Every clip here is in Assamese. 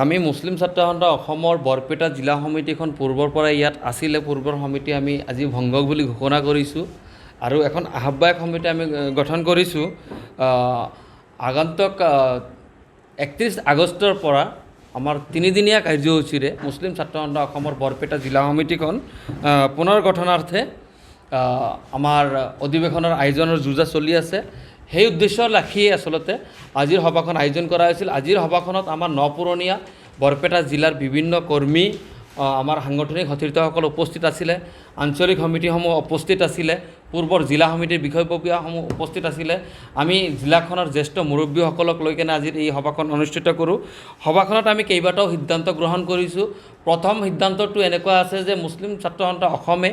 আমি মুছলিম ছাত্ৰ সন্থা অসমৰ বৰপেটা জিলা সমিতিখন পূৰ্বৰ পৰা ইয়াত আছিলে। পূৰ্বৰ সমিতি আমি আজি ভংগ বুলি ঘোষণা কৰিছোঁ আৰু এখন আহ্বায়ক সমিতি আমি গঠন কৰিছোঁ। আগন্তুক 31 আগষ্টৰ পৰা আমাৰ 3দিনীয়া কাৰ্যসূচীৰে মুছলিম ছাত্ৰ সন্থা অসমৰ বৰপেটা জিলা সমিতিখন পুনৰ গঠনাৰ্থে আমাৰ অধিৱেশনৰ আয়োজনৰ যোজা চলি আছে। সেই উদ্দেশ্য ৰাখিয়ে আচলতে আজিৰ সভাখন আয়োজন কৰা হৈছিল। আজিৰ সভাখনত আমাৰ নপুৰণীয়া বৰপেটা জিলাৰ বিভিন্ন কৰ্মী, আমাৰ সাংগঠনিক সতীৰ্থসকল উপস্থিত আছিলে, আঞ্চলিক সমিতিসমূহ উপস্থিত আছিলে, পূৰ্বৰ জিলা সমিতিৰ বিষয়ববীয়াসমূহ উপস্থিত আছিলে। আমি জিলাখনৰ জ্যেষ্ঠ মুৰব্বীসকলক লৈ কেনে আজিৰ এই সভাখন অনুষ্ঠিত কৰোঁ। সভাখনত আমি কেইবাটাও সিদ্ধান্ত গ্ৰহণ কৰিছোঁ। প্ৰথম সিদ্ধান্তটো এনেকুৱা আছে যে মুছলিম ছাত্ৰ সন্থা অসমে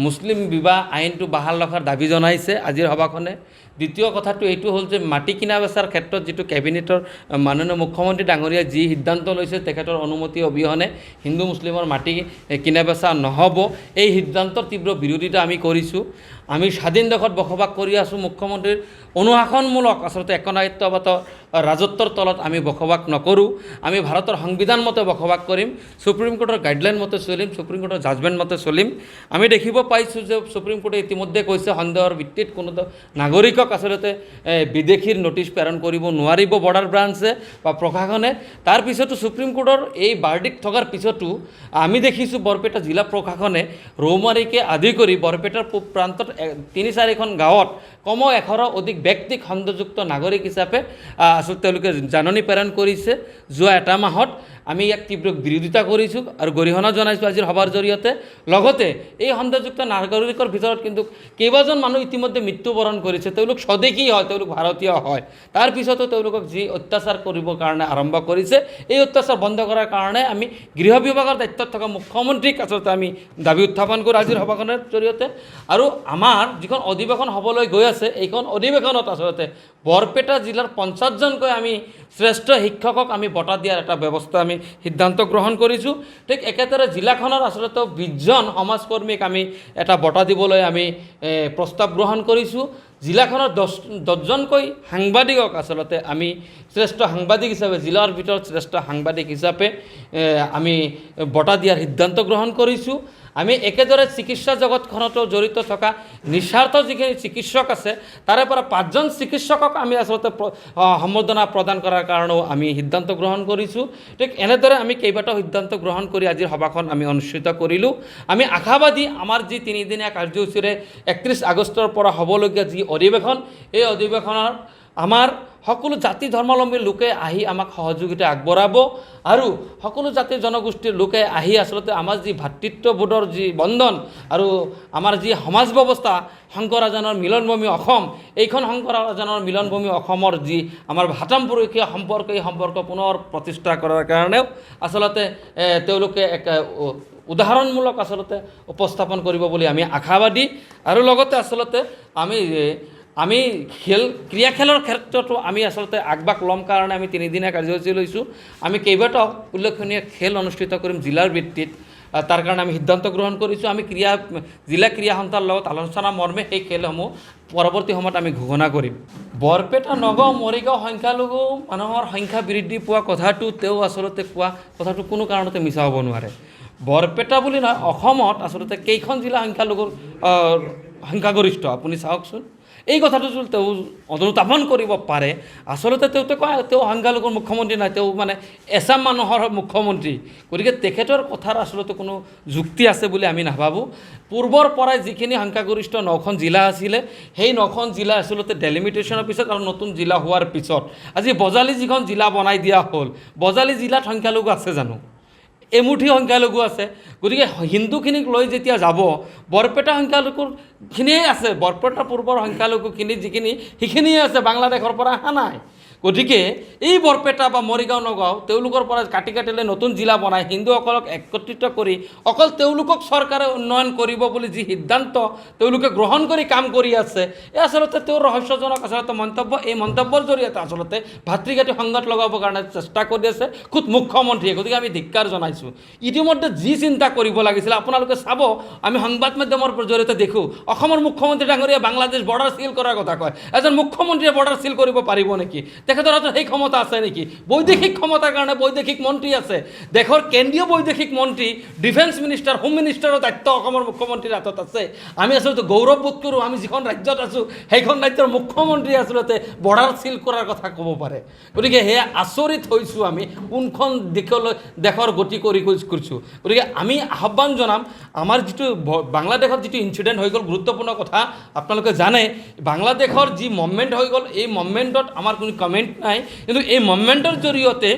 মুছলিম বিবাহ আইনটো বাহাল ৰখাৰ দাবী জনাইছে আজিৰ সভাখনে। দ্বিতীয় কথাটো এইটো হ'ল যে মাটি কিনা বেচাৰ ক্ষেত্ৰত যিটো কেবিনেটৰ মাননীয় মুখ্যমন্ত্ৰী ডাঙৰীয়াই যি সিদ্ধান্ত লৈছে, তেখেতৰ অনুমতি অবিহনে হিন্দু মুছলিমৰ মাটি কিনা বেচা নহ'ব, এই সিদ্ধান্তৰ তীব্ৰ বিৰোধিতা আমি কৰিছোঁ। আমি স্বাধীন দেশত বসবাস কৰি আছোঁ। মুখ্যমন্ত্ৰীৰ অনুশাসনমূলক আচলতে একনায়ত্ববাদ ৰাজত্বৰ তলত আমি বসবাস নকৰোঁ। আমি ভাৰতৰ সংবিধান মতে বসবাস কৰিম, সুপ্ৰিম কোৰ্টৰ গাইডলাইন মতে চলিম, সুপ্ৰিম কোৰ্টৰ জাজমেণ্ট মতে চলিম। আমি দেখিব পাইছোঁ যে সুপ্ৰিম কোৰ্টে ইতিমধ্যে কৈছে সন্দেহৰ ভিত্তিত কোনো নাগৰিকক আচলতে বিদেশীৰ নটিচ প্ৰেৰণ কৰিব নোৱাৰিব বৰ্ডাৰ ব্ৰাঞ্চে বা প্ৰশাসনে। তাৰপিছতো সুপ্ৰিম কোৰ্টৰ এই বাৰ্ডিক্ট থকাৰ পিছতো আমি দেখিছোঁ বৰপেটা জিলা প্ৰশাসনে ৰৌমাৰীকে আদি কৰি বৰপেটাৰ পূব প্ৰান্তত 3-4খন গাঁৱত কমেও 100 অধিক ব্যক্তিক সন্দেহযুক্ত নাগৰিক হিচাপে আচলতে তেওঁলোকে জাননী প্ৰেৰণ কৰিছে যোৱা এটা মাহত। আমি ইয়াক তীব্ৰ বিৰোধিতা কৰিছোঁ আৰু গৰিহণা জনাইছোঁ আজিৰ সভাৰ জৰিয়তে। লগতে এই সন্দেহযুক্ত নাগৰিকৰ ভিতৰত কিন্তু কেইবাজন মানুহ ইতিমধ্যে মৃত্যুবৰণ কৰিছে। তেওঁলোক স্বদেশী হয়, তেওঁলোক ভাৰতীয় হয়। তাৰপিছতো তেওঁলোকক যি অত্যাচাৰ কৰিবৰ কাৰণে আৰম্ভ কৰিছে, এই অত্যাচাৰ বন্ধ কৰাৰ কাৰণে আমি গৃহ বিভাগৰ দায়িত্বত থকা মুখ্যমন্ত্ৰীক আচলতে আমি দাবী উত্থাপন কৰোঁ আজিৰ সভাখনৰ জৰিয়তে। আৰু আমাৰ যিখন অধিৱেশন হ'বলৈ গৈ আছে, এইখন অধিৱেশনত আচলতে বৰপেটা জিলাৰ 50জনকৈ আমি শ্ৰেষ্ঠ শিক্ষকক আমি বঁটা দিয়াৰ এটা ব্যৱস্থা আমি সিদ্ধান্ত গ্ৰহণ কৰিছোঁ। ঠিক একেদৰে জিলাখনৰ আচলতে 20জন সমাজকৰ্মীক আমি এটা বঁটা দিবলৈ আমি প্ৰস্তাৱ গ্ৰহণ কৰিছোঁ। জিলাখনৰ 10জনকৈ সাংবাদিকক আচলতে আমি শ্ৰেষ্ঠ সাংবাদিক হিচাপে, জিলাৰ ভিতৰত শ্ৰেষ্ঠ সাংবাদিক হিচাপে আমি বঁটা দিয়াৰ সিদ্ধান্ত গ্ৰহণ কৰিছোঁ। আমি একেদৰে চিকিৎসা জগতখনতো জড়িত থকা নিস্বাৰ্থ যিখিনি চিকিৎসক আছে, তাৰে পৰা 5জন চিকিৎসকক আমি আচলতে সম্বৰ্ধনা প্ৰদান কৰাৰ কাৰণেও আমি সিদ্ধান্ত গ্ৰহণ কৰিছোঁ। ঠিক এনেদৰে আমি কেইবাটাও সিদ্ধান্ত গ্ৰহণ কৰি আজিৰ সভাখন আমি অনুষ্ঠিত কৰিলোঁ। আমি আশাবাদী আমাৰ যি 3দিনীয়া কাৰ্যসূচীৰে 31 আগষ্টৰ পৰা হ'বলগীয়া যি অধিৱেশন, এই অধিৱেশনৰ আমাৰ সকলো জাতি ধৰ্মাৱলম্বী লোকে আহি আমাক সহযোগিতা আগবঢ়াব আৰু সকলো জাতি জনগোষ্ঠীৰ লোকে আহি আচলতে আমাৰ যি ভাতৃত্ববোধৰ যি বন্ধন আৰু আমাৰ যি সমাজ ব্যৱস্থা শংকৰাজানৰ মিলনভূমি অসম, এইখন শংকৰাজানৰ মিলনভূমি অসমৰ যি আমাৰ ভাতৃপুৰুষীয় সম্পৰ্ক, এই সম্পৰ্ক পুনৰ প্ৰতিষ্ঠা কৰাৰ কাৰণেও আচলতে তেওঁলোকে এক উদাহৰণমূলক আচলতে উপস্থাপন কৰিব বুলি আমি আশাবাদী। আৰু লগতে আচলতে আমি ক্ৰীড়া খেলৰ ক্ষেত্ৰতো আমি আচলতে আগবাগ ল'ম কাৰণে আমি 3দিনীয়া কাৰ্যসূচী লৈছোঁ। আমি কেইবাটাও উল্লেখনীয় খেল অনুষ্ঠিত কৰিম জিলাৰ ভিত্তিত, তাৰ কাৰণে আমি সিদ্ধান্ত গ্ৰহণ কৰিছোঁ। আমি জিলা ক্ৰীড়া সন্থাৰ লগত আলোচনা মৰ্মে সেই খেলসমূহ পৰৱৰ্তী সময়ত আমি ঘোষণা কৰিম। বৰপেটা, নগাঁও, মৰিগাঁও সংখ্যালঘু মানুহৰ সংখ্যা বৃদ্ধি পোৱা কথাটো তেওঁ আচলতে কোৱা কথাটো কোনো কাৰণতে মিছা হ'ব নোৱাৰে। বৰপেটা বুলি নহয়, অসমত আচলতে কেইখন জিলা সংখ্যালঘুৰ সংখ্যাগৰিষ্ঠ আপুনি চাওকচোন। এই কথাটো যদি তেওঁ অনুধাৱন কৰিব পাৰে, আচলতে তেওঁতো কয় তেওঁ সংখ্যালঘুৰ মুখ্যমন্ত্ৰী নাই, তেওঁ মানে এছাম মানুহৰ মুখ্যমন্ত্ৰী। গতিকে তেখেতৰ কথাৰ আচলতে কোনো যুক্তি আছে বুলি আমি নাভাবোঁ। পূৰ্বৰ পৰাই যিখিনি সংখ্যাগৰিষ্ঠ 9খন জিলা আছিলে, সেই 9খন জিলা আচলতে ডেলিমিটেশ্যনৰ পিছত আৰু নতুন জিলা হোৱাৰ পিছত আজি বজালী যিখন জিলা বনাই দিয়া হ'ল, বজালী জিলাত সংখ্যালঘু আছে জানো? এমুঠি সংখ্যালঘু আছে। গতিকে হিন্দুখিনিক লৈ যেতিয়া যাব, বৰপেটা সংখ্যালঘুখিনিয়ে আছে, বৰপেটা পূৰ্বৰ সংখ্যালঘুখিনি যিখিনি সেইখিনিয়ে আছে, বাংলাদেশৰ পৰা অহা নাই। গতিকে এই বৰপেটা বা মৰিগাঁও, নগাঁও তেওঁলোকৰ পৰা কাটি লৈ নতুন জিলা বনাই হিন্দুসকলক একত্ৰিত কৰি অকল তেওঁলোকক চৰকাৰে উন্নয়ন কৰিব বুলি যি সিদ্ধান্ত তেওঁলোকে গ্ৰহণ কৰি কাম কৰি আছে, এই আচলতে তেওঁৰ ৰহস্যজনক আচলতে মন্তব্য। এই মন্তব্যৰ জৰিয়তে আচলতে ভাতৃঘাতী সংঘাত লগাবৰ কাৰণে চেষ্টা কৰি আছে খুদ মুখ্যমন্ত্ৰীয়ে। গতিকে আমি ধিক্কাৰ জনাইছোঁ। ইতিমধ্যে যি চিন্তা কৰিব লাগিছিল আপোনালোকে চাব, আমি সংবাদ মাধ্যমৰ জৰিয়তে দেখোঁ অসমৰ মুখ্যমন্ত্ৰী ডাঙৰীয়া বাংলাদেশ বৰ্ডাৰ চিল কৰাৰ কথা কয়। এজন মুখ্যমন্ত্ৰীয়ে বৰ্ডাৰ চিল কৰিব পাৰিব নেকি? তেখেতৰ হাতত সেই ক্ষমতা আছে নেকি? বৈদেশিক ক্ষমতাৰ কাৰণে বৈদেশিক মন্ত্ৰী আছে। দেশৰ কেন্দ্ৰীয় বৈদেশিক মন্ত্ৰী, ডিফেন্স মিনিষ্টাৰ, হোম মিনিষ্টাৰৰ দায়িত্ব অসমৰ মুখ্যমন্ত্ৰীৰ হাতত আছে। আমি আচলতে গৌৰৱবোধ কৰোঁ, আমি যিখন ৰাজ্যত আছোঁ সেইখন ৰাজ্যৰ মুখ্যমন্ত্ৰী আচলতে বৰ্ডাৰ চিল কৰাৰ কথা ক'ব পাৰে। গতিকে সেয়া আচৰিত হৈছোঁ আমি কোনখন দেশৰ গতি কৰিছোঁ। গতিকে আমি আহ্বান জনাম, আমাৰ যিটো বাংলাদেশত যিটো ইনচিডেণ্ট হৈ গ'ল, গুৰুত্বপূৰ্ণ কথা আপোনালোকে জানে, বাংলাদেশৰ যি মুভমেণ্ট হৈ গ'ল, এই মুভমেণ্টত আমাৰ কোনো কমেণ্ট নাই। কিন্তু এই মুভমেণ্টৰ জৰিয়তে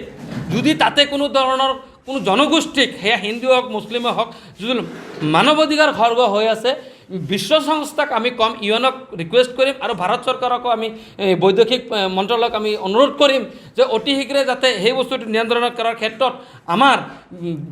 যদি তাতে কোনো ধৰণৰ কোনো জনগোষ্ঠীক, সেয়া হিন্দু হওক মুছলিমে হওক, যদি মানৱ অধিকাৰ খৰ্গ হৈ আছে, বিশ্ব সংস্থাক আমি কম, ইউএনক ৰিকুৱেষ্ট কৰিম আৰু ভাৰত চৰকাৰকো আমি বৈদেশিক মন্ত্ৰালয়ক আমি অনুৰোধ কৰিম যে অতি শীঘ্ৰে যাতে সেই বস্তুটো নিয়ন্ত্ৰণ কৰাৰ ক্ষেত্ৰত আমাৰ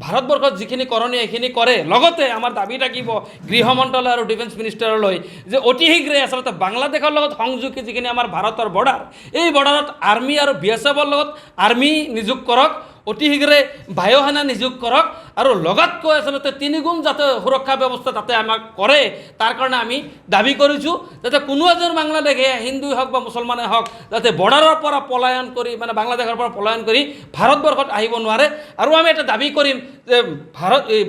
ভাৰতবৰ্ষত যিখিনি কৰণীয় সেইখিনি কৰে। লগতে আমাৰ দাবী থাকিব গৃহ মন্ত্ৰালয় আৰু ডিফেন্স মিনিষ্টাৰলৈ যে অতি শীঘ্ৰে আচলতে বাংলাদেশৰ লগত সংযোগী যিখিনি আমাৰ ভাৰতৰ বৰ্ডাৰ, এই বৰ্ডাৰত আৰ্মি আৰু BSFৰ লগত আৰ্মি নিযোগ কৰক, অতি শীঘ্ৰে বায়ুসেনা নিযোগ কৰক আৰু লগতকৈ আচলতে 3 গুণ যাতে সুৰক্ষা ব্যৱস্থা তাতে আমাক কৰে, তাৰ কাৰণে আমি দাবী কৰিছোঁ যাতে কোনো এজন বাংলাদেশে, হিন্দুই হওক বা মুছলমানে হওক, যাতে বৰ্ডাৰৰ পৰা পলায়ন কৰি, মানে বাংলাদেশৰ পৰা পলায়ন কৰি ভাৰতবৰ্ষত আহিব নোৱাৰে। আৰু আমি এটা দাবী কৰিম যে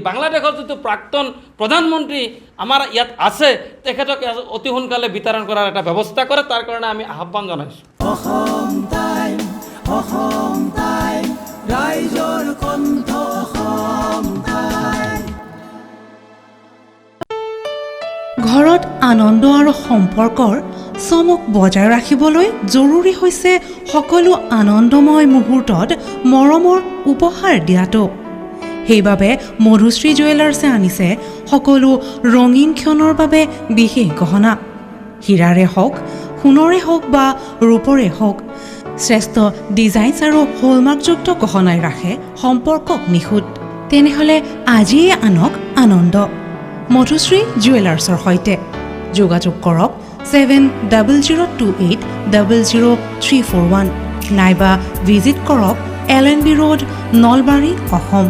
বাংলাদেশৰ যিটো প্ৰাক্তন প্ৰধানমন্ত্ৰী আমাৰ ইয়াত আছে, তেখেতক অতি সোনকালে বিতৰণ কৰাৰ এটা ব্যৱস্থা কৰে, তাৰ কাৰণে আমি আহ্বান জনাইছোঁ। ঘৰত আনন্দ আৰু সম্পৰ্কৰ চমক বজাই ৰাখিবলৈ জৰুৰী হৈছে সকলো আনন্দময় মুহূৰ্তত মৰমৰ উপহাৰ দিয়াটো। সেইবাবে মধুশ্ৰী জুৱেলাৰ্ছে আনিছে সকলো ৰঙীন ক্ষণৰ বাবে বিশেষ গহনা। হীৰাৰে হওক, সোণৰে হওক বা ৰূপৰে হওক, শ্ৰেষ্ঠ ডিজাইনছ আৰু হলমাৰ্কযুক্ত গহনাই ৰাখে সম্পৰ্কক নিখুঁত। তেনেহ'লে আজিয়ে আনক আনন্দ মধুশ্ৰী জুৱেলাৰ্ছৰ সৈতে। যোগাযোগ কৰক 7002800341 নাইবা ভিজিট কৰক LNB ৰোড, নলবাৰী, অসম।